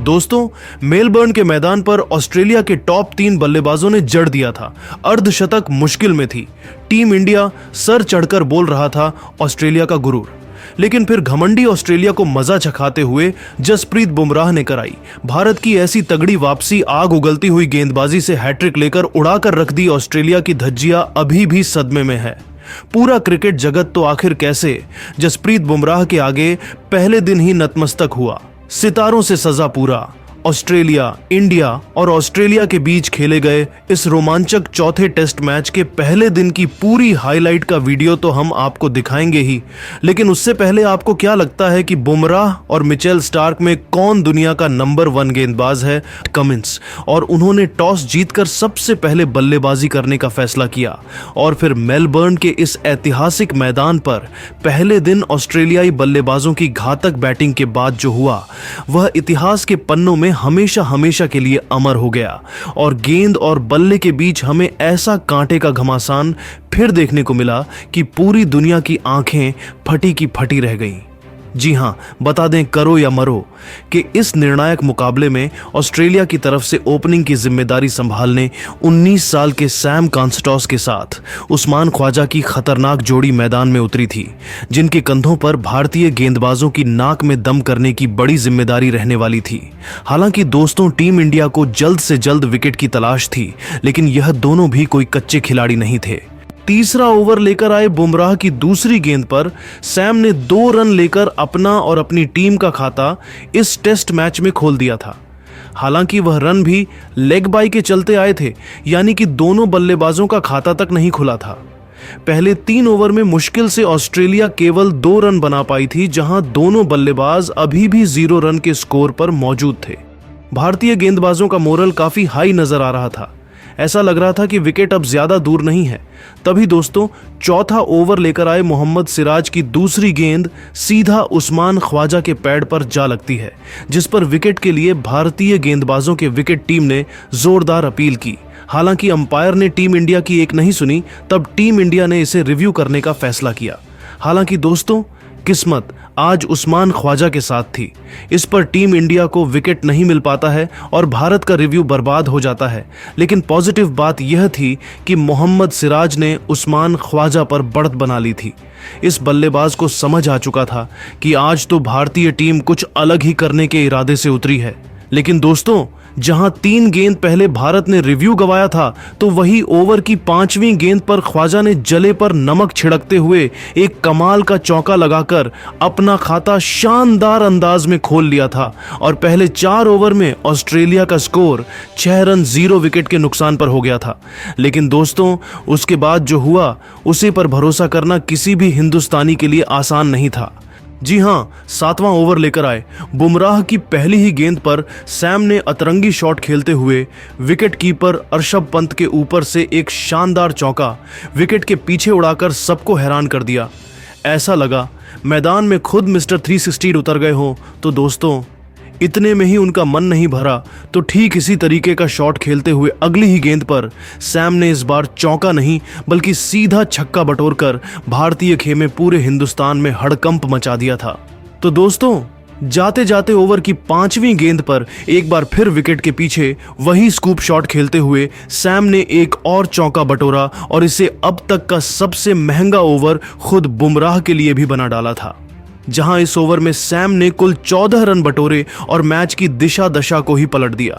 दोस्तों, मेलबर्न के मैदान पर ऑस्ट्रेलिया के टॉप 3 बल्लेबाजों ने जड़ दिया था। अर्धशतक मुश्किल में थी। टीम इंडिया सर चढ़कर बोल रहा था ऑस्ट्रेलिया का गुरूर। लेकिन फिर घमंडी ऑस्ट्रेलिया को मजा चखाते हुए जसप्रीत बुमराह ने कराई भारत की ऐसी तगड़ी वापसी। आग उगलती हुई गेंदबाजी से हैट्रिक लेकर उड़ाकर रख दी ऑस्ट्रेलिया की धज्जियां अभी भी सदमे में है। पूरा क्रिकेट जगत तो आखिर कैसे जसप्रीत बुमराह के आगे पहले दिन ही नतमस्तक हुआ। सितारों से सजा पूरा। ऑस्ट्रेलिया, इंडिया और ऑस्ट्रेलिया के बीच खेले गए इस रोमांचक चौथे टेस्ट मैच के पहले दिन की पूरी हाईलाइट का वीडियो तो हम आपको दिखाएंगे ही, लेकिन उससे पहले आपको क्या लगता है कि बुमराह और मिचेल स्टार्क में कौन दुनिया का नंबर 1 गेंदबाज है? कमिंस। और उन्होंने टॉस जीतकर सबसे पहले बल्लेबाजी करने का फैसला किया और फिर मेलबर्न के इस ऐतिहासिक मैदान पर पहले दिन ऑस्ट्रेलियाई बल्लेबाजों की घातक बैटिंग के बाद जो हुआ वह इतिहास के पन्नों में हमेशा हमेशा के लिए अमर हो गया। और गेंद और बल्ले के बीच हमें ऐसा कांटे का घमासान फिर देखने को मिला कि पूरी दुनिया की आंखें फटी की फटी रह गईं। जी हां, बता दें करो या मरो कि इस निर्णायक मुकाबले में ऑस्ट्रेलिया की तरफ से ओपनिंग की जिम्मेदारी संभालने 19 साल के सैम कॉन्स्टॉस के साथ उस्मान ख्वाजा की खतरनाक जोड़ी मैदान में उतरी थी, जिनके कंधों पर भारतीय गेंदबाजों की नाक में दम करने की बड़ी जिम्मेदारी रहने वाली थी। हालांकि दोस्तों, टीम इंडिया को जल्द से जल्द विकेट की तलाश थी, लेकिन यह दोनों भी कोई कच्चे खिलाड़ी नहीं थे। तीसरा ओवर लेकर आए बुमराह की दूसरी गेंद पर सैम ने 2 रन लेकर अपना और अपनी टीम का खाता इस टेस्ट मैच में खोल दिया था। हालांकि वह रन भी लेग बाय के चलते आए थे, यानी कि दोनों बल्लेबाजों का खाता तक नहीं खुला था। पहले 3 ओवर में मुश्किल से ऑस्ट्रेलिया केवल 2 रन बना पाई थी, जहां दोनों बल्लेबाज अभी भी 0 रन के स्कोर पर मौजूद थे। भारतीय गेंदबाजों का मोरल काफी हाई नजर आ रहा था। ऐसा लग रहा था कि विकेट अब ज्यादा दूर नहीं है। तभी दोस्तों, चौथा ओवर लेकर आए मोहम्मद सिराज की दूसरी गेंद सीधा उस्मान ख्वाजा के पैड पर जा लगती है, जिस पर विकेट के लिए भारतीय गेंदबाजों के विकेट टीम ने जोरदार अपील की। हालांकि अंपायर ने टीम इंडिया की एक नहीं सुनी, तब टीम इंडिया ने इसे रिव्यू करने का फैसला किया। हालांकि दोस्तों, किस्मत आज उस्मान ख्वाजा के साथ थी। इस पर टीम इंडिया को विकेट नहीं मिल पाता है और भारत का रिव्यू बर्बाद हो जाता है। लेकिन पॉजिटिव बात यह थी कि मोहम्मद सिराज ने उस्मान ख्वाजा पर बढ़त बना ली थी। इस बल्लेबाज को समझ आ चुका था कि आज तो भारतीय टीम कुछ अलग ही करने के इरादे से उतरी है। लेकिन दोस्तों, जहां 3 गेंद पहले भारत ने रिव्यू गवाया था, तो वही ओवर की 5वीं गेंद पर ख्वाजा ने जले पर नमक छिड़कते हुए एक कमाल का चौका लगाकर अपना खाता शानदार अंदाज में खोल लिया था। और पहले 4 ओवर में ऑस्ट्रेलिया का स्कोर 6 रन 0 विकेट के नुकसान पर हो गया था। लेकिन दोस्तों, उसके बाद जो हुआ उसे पर भरोसा करना किसी भी हिंदुस्तानी के लिए आसान नहीं था। जी हां, 7वां ओवर लेकर आए बुमराह की पहली ही गेंद पर सैम ने अतरंगी शॉट खेलते हुए विकेट कीपर अर्शब पंत के ऊपर से एक शानदार चौका विकेट के पीछे उड़ाकर सबको हैरान कर दिया। ऐसा लगा मैदान में खुद मिस्टर 360 उतर गए हो। तो दोस्तों, इतने में ही उनका मन नहीं भरा तो ठीक इसी तरीके का शॉट खेलते हुए अगली ही गेंद पर सैम ने इस बार चौका नहीं बल्कि सीधा छक्का बटोरकर भारतीय खेमे पूरे हिंदुस्तान में हड़कंप मचा दिया था। तो दोस्तों, जाते जाते ओवर की 5वीं गेंद पर एक बार फिर विकेट के पीछे वही स्कूप शॉट खेलते हुए सैम ने एक और चौका बटोरा और इसे अब तक का सबसे महंगा ओवर खुद बुमराह के लिए भी बना डाला था। जहां इस ओवर में सैम ने कुल 14 रन बटोरे और मैच की दिशा दशा को ही पलट दिया।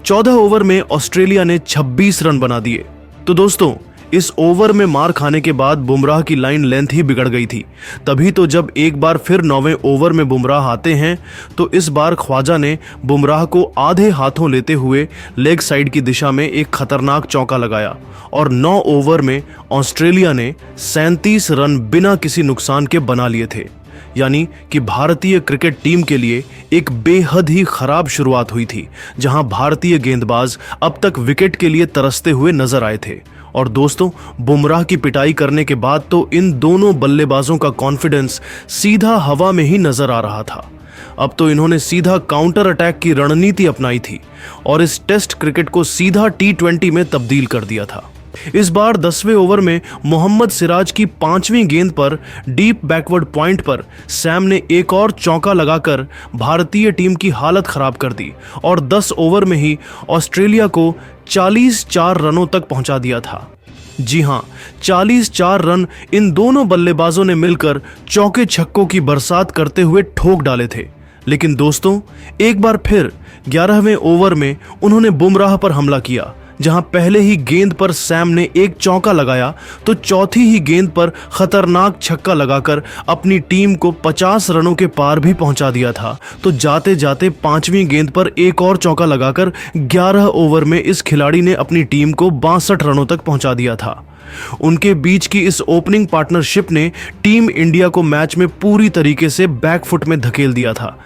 14 ओवर में ऑस्ट्रेलिया ने 26 रन बना दिए। तो दोस्तों, इस ओवर में मार खाने के बाद बुमराह की लाइन लेंथ ही बिगड़ गई थी। तभी तो जब एक बार फिर 9वें ओवर में बुमराह आते हैं तो इस बार ख्वाजा ने बुमराह को आधे हाथों लेते हुए लेग साइड की दिशा में एक खतरनाक चौका लगाया और 9 ओवर में ऑस्ट्रेलिया ने 37 रन बिना किसी नुकसान के बना लिए थे। यानी कि भारतीय क्रिकेट टीम के लिए एक बेहद ही खराब शुरुआत हुई थी, जहां भारतीय गेंदबाज अब तक विकेट के लिए तरसते हुए नजर आए थे। और दोस्तों, बुमराह की पिटाई करने के बाद तो इन दोनों बल्लेबाजों का कॉन्फिडेंस सीधा हवा में ही नजर आ रहा था। अब तो इन्होंने सीधा काउंटर अटैक की रणनीति अपनाई थी और इस टेस्ट क्रिकेट को सीधा T20 में तब्दील कर दिया था। इस बार 10वें ओवर में मोहम्मद सिराज की 5वीं गेंद पर डीप बैकवर्ड पॉइंट पर सैम ने एक और चौका लगाकर भारतीय टीम की हालत खराब कर दी और 10 ओवर में ही ऑस्ट्रेलिया को 44 रनों तक पहुंचा दिया था। जी हां, 44 रन इन दोनों बल्लेबाजों ने मिलकर चौके छक्कों की बरसात करते हुए ठोक डाले थे। लेकिन दोस्तों, एक बार फिर 11वें ओवर में उन्होंने बुमराह पर हमला किया। जहां पहले ही गेंद पर सैम ने एक चौका लगाया तो चौथी ही गेंद पर खतरनाक छक्का लगाकर अपनी टीम को 50 रनों के पार भी पहुंचा दिया था। तो जाते जाते 5वीं गेंद पर एक और चौका लगाकर 11 ओवर में इस खिलाड़ी ने अपनी टीम को 62 रनों तक पहुंचा दिया था। उनके बीच की इस ओपनिंग पार्टनरशिप ने टीम इंडिया को मैच में पूरी तरीके से बैकफुट में धकेल दिया था।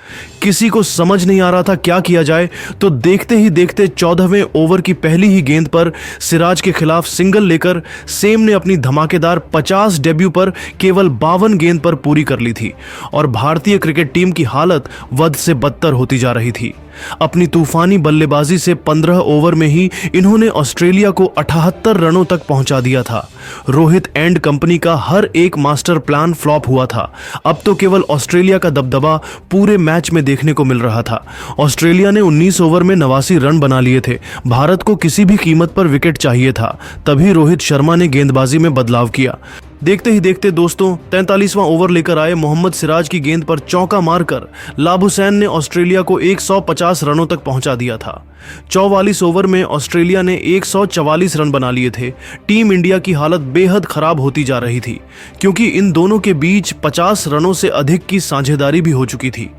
किसी को समझ नहीं आ रहा था क्या किया जाए, तो देखते ही देखते 14वें ओवर की पहली ही गेंद पर सिराज के खिलाफ सिंगल लेकर सेम ने अपनी धमाकेदार 50 डेब्यू पर केवल 52 गेंद पर पूरी कर ली थी और भारतीय क्रिकेट टीम की हालत वध से बदतर होती जा रही थी। अपनी तूफानी बल्लेबाजी से 15 ओवर में ही इन्होंने ऑस्ट्रेलिया को 78 रनों तक पहुंचा दिया था। रोहित एंड कंपनी का हर एक मास्टर प्लान फ्लॉप हुआ था। अब तो केवल ऑस्ट्रेलिया का दबदबा पूरे मैच में देखने को मिल रहा था। ऑस्ट्रेलिया ने 19 ओवर में 89 रन बना लिए थे। भारत को किसी भी कीमत पर विकेट चाहिए था, तभी रोहित शर्मा ने गेंदबाजी में बदलाव किया। देखते ही देखते दोस्तों 43वां ओवर लेकर आए मोहम्मद सिराज की गेंद पर चौका मारकर लाबुसैन ने ऑस्ट्रेलिया को 150 रनों तक पहुंचा दिया था। 44 ओवर में ऑस्ट्रेलिया ने 144 रन बना लिए थे। टीम इंडिया की हालत बेहद खराब होती जा रही थी क्योंकि इन दोनों के बीच 50 रनों से अधिक की साझेदारी भी हो चुकी थी।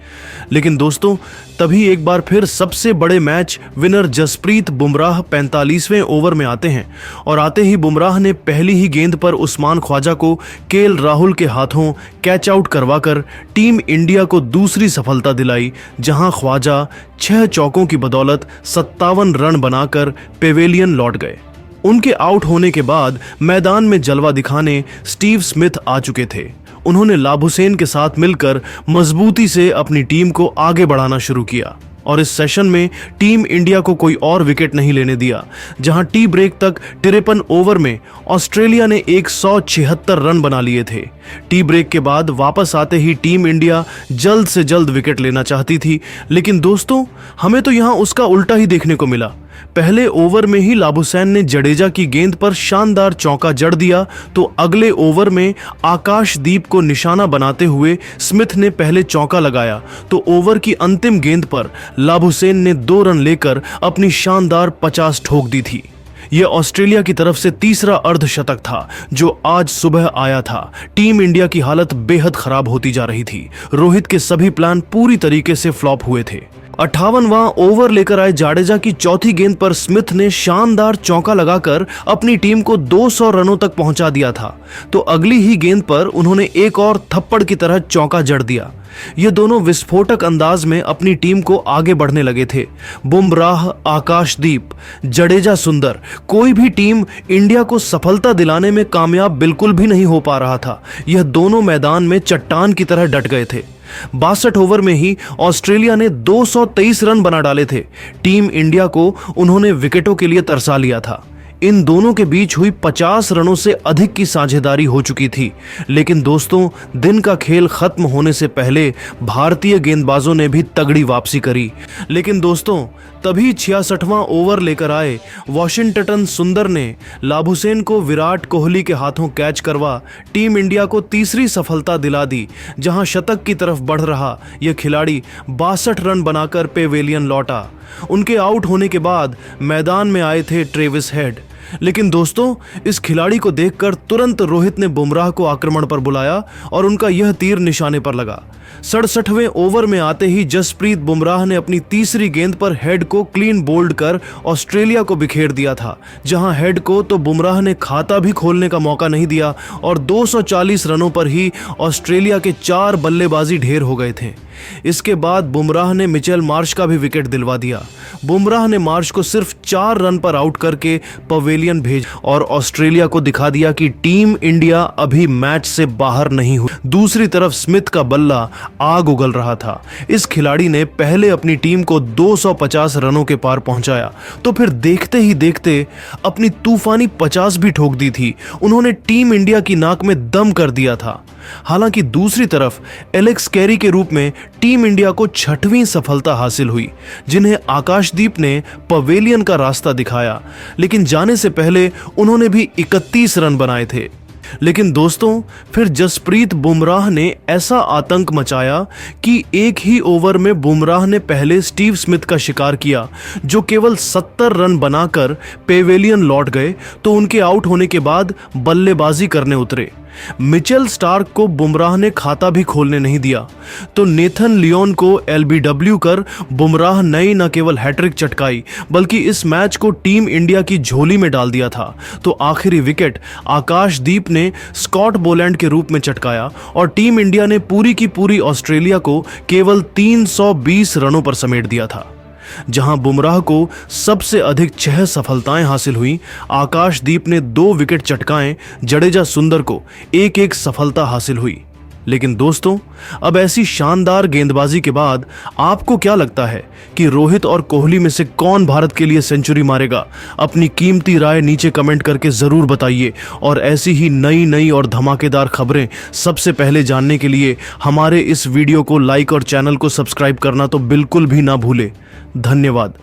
लेकिन दोस्तों, तभी एक बार फिर सबसे बड़े मैच विनर जसप्रीत बुमराह 45वें ओवर में आते हैं और आते ही बुमराह ने पहली ही गेंद पर उस्मान ख्वाजा को केएल राहुल के हाथों कैच आउट करवाकर टीम इंडिया को दूसरी सफलता दिलाई, जहां ख्वाजा 6 चौकों की बदौलत 57 रन बनाकर पेवेलियन लौट गए। उनके आउट होने के बाद मैदान में जलवा दिखाने स्टीव स्मिथ आ चुके थे। उन्होंने लाबुसैन के साथ मिलकर मजबूती से अपनी टीम को आगे बढ़ाना शुरू किया और इस सेशन में टीम इंडिया को कोई और विकेट नहीं लेने दिया। जहां टी ब्रेक तक 53 ओवर में ऑस्ट्रेलिया ने 176 रन बना लिए थे। टी ब्रेक के बाद वापस आते ही टीम इंडिया जल्द से जल्द विकेट लेना चाहती थी, लेकिन दोस्तों हमें तो यहां उसका उल्टा ही देखने को मिला। पहले ओवर में ही लाबुसैन ने जडेजा की गेंद पर शानदार चौका जड़ दिया, तो अगले ओवर में आकाशदीप को निशाना बनाते हुए स्मिथ ने पहले चौका लगाया, तो ओवर की अंतिम गेंद पर लाबुसैन ने 2 रन लेकर अपनी शानदार 50 ठोक दी थी। यह ऑस्ट्रेलिया की तरफ से तीसरा अर्धशतक था जो आज सुबह आया था। टीम इंडिया की हालत बेहद खराब होती जा रही थी। रोहित के सभी प्लान पूरी तरीके से फ्लॉप हुए थे। 58वां ओवर लेकर आए जाडेजा की चौथी गेंद पर स्मिथ ने शानदार चौका लगाकर अपनी टीम को 200 रनों तक पहुंचा दिया था, तो अगली ही गेंद पर उन्होंने एक और थप्पड़ की तरह चौका जड़ दिया। ये दोनों विस्फोटक अंदाज में अपनी टीम को आगे बढ़ने लगे थे। बुमराह, आकाशदीप, जडेजा, सुंदर, कोई भी टीम इंडिया को सफलता दिलाने में कामयाब बिल्कुल भी नहीं हो पा रहा था। यह दोनों मैदान में चट्टान की तरह डट गए थे। 62 ओवर में ही ऑस्ट्रेलिया ने 223 रन बना डाले थे। टीम इंडिया को उन्होंने विकेटों के लिए तरसा लिया था। इन दोनों के बीच हुई 50 रनों से अधिक की साझेदारी हो चुकी थी। लेकिन दोस्तों, दिन का खेल खत्म होने से पहले भारतीय गेंदबाजों ने भी तगड़ी वापसी करी। लेकिन दोस्तों, तभी 66वां ओवर लेकर आए वॉशिंगटन सुंदर ने लाबुसैन को विराट कोहली के हाथों कैच करवा टीम इंडिया को तीसरी सफलता दिला दी। जहां शतक की तरफ बढ़ रहा यह खिलाड़ी 62 रन बनाकर पेवेलियन लौटा। उनके आउट होने के बाद मैदान में आए थे ट्रेविस हेड। लेकिन दोस्तों, इस खिलाड़ी को देखकर तुरंत रोहित ने बुमराह को आक्रमण पर बुलाया और उनका यह तीर निशाने पर लगा। 67वें ओवर में आते ही जसप्रीत बुमराह ने अपनी तीसरी गेंद पर हेड को क्लीन बोल्ड कर ऑस्ट्रेलिया को बिखेर दिया था। जहां हेड को तो बुमराह ने खाता भी खोलने का मौका नहीं दिया और 240 रनों पर ही ऑस्ट्रेलिया के 4 बल्लेबाजी ढेर हो गए थे। इसके बाद बुमराह ने मिचेल मार्श का भी विकेट दिलवा दिया। बुमराह ने मार्श को सिर्फ 4 रन पर आउट करके पवेलियन पवेलियन भेज और ऑस्ट्रेलिया को दिखा दिया कि टीम इंडिया अभी मैच से बाहर नहीं हुई। दूसरी तरफ स्मिथ का बल्ला आग उगल रहा था। इस खिलाड़ी ने पहले अपनी टीम को 250 रनों के पार पहुंचाया तो फिर देखते ही देखते अपनी तूफानी 50 भी ठोक दी थी। उन्होंने टीम इंडिया की नाक में दम कर दिया था। हालांकि दूसरी तरफ एलेक्स कैरी के रूप में टीम इंडिया को 6वीं सफलता हासिल हुई, जिन्हें आकाशदीप ने पवेलियन का रास्ता दिखाया, लेकिन जाने से पहले उन्होंने भी 31 रन बनाए थे। लेकिन दोस्तों, फिर जसप्रीत बुमराह ने ऐसा आतंक मचाया कि एक ही ओवर में बुमराह ने पहले स्टीव स्मिथ का शिकार किया, जो केवल 70 रन बनाकर पेवेलियन लौट गए तो उनके आउट होने के बाद बल्लेबाजी करने उतरे। मिचेल स्टार्क को बुमराह ने खाता भी खोलने नहीं दिया तो नेथन लियोन को एलबीडब्ल्यू कर बुमराह ने न केवल हैट्रिक चटकाई बल्कि इस मैच को टीम इंडिया की झोली में डाल दिया था। तो आखिरी विकेट आकाशदीप ने स्कॉट बोलैंड के रूप में चटकाया और टीम इंडिया ने पूरी की पूरी ऑस्ट्रेलिया को केवल 320 रनों पर समेट दिया था। जहां बुमराह को सबसे अधिक 6 सफलताएं हासिल हुई, आकाशदीप ने 2 विकेट चटकाए, जडेजा सुंदर को 1-1 सफलता हासिल हुई। लेकिन दोस्तों, अब ऐसी शानदार गेंदबाजी के बाद आपको क्या लगता है कि रोहित और कोहली में से कौन भारत के लिए सेंचुरी मारेगा? अपनी कीमती राय नीचे कमेंट करके जरूर बताइए और ऐसी ही नई और धमाकेदार खबरें सबसे पहले जानने के लिए हमारे इस वीडियो को लाइक और चैनल को सब्सक्राइब करना तो बिल्कुल भी ना भूले। धन्यवाद।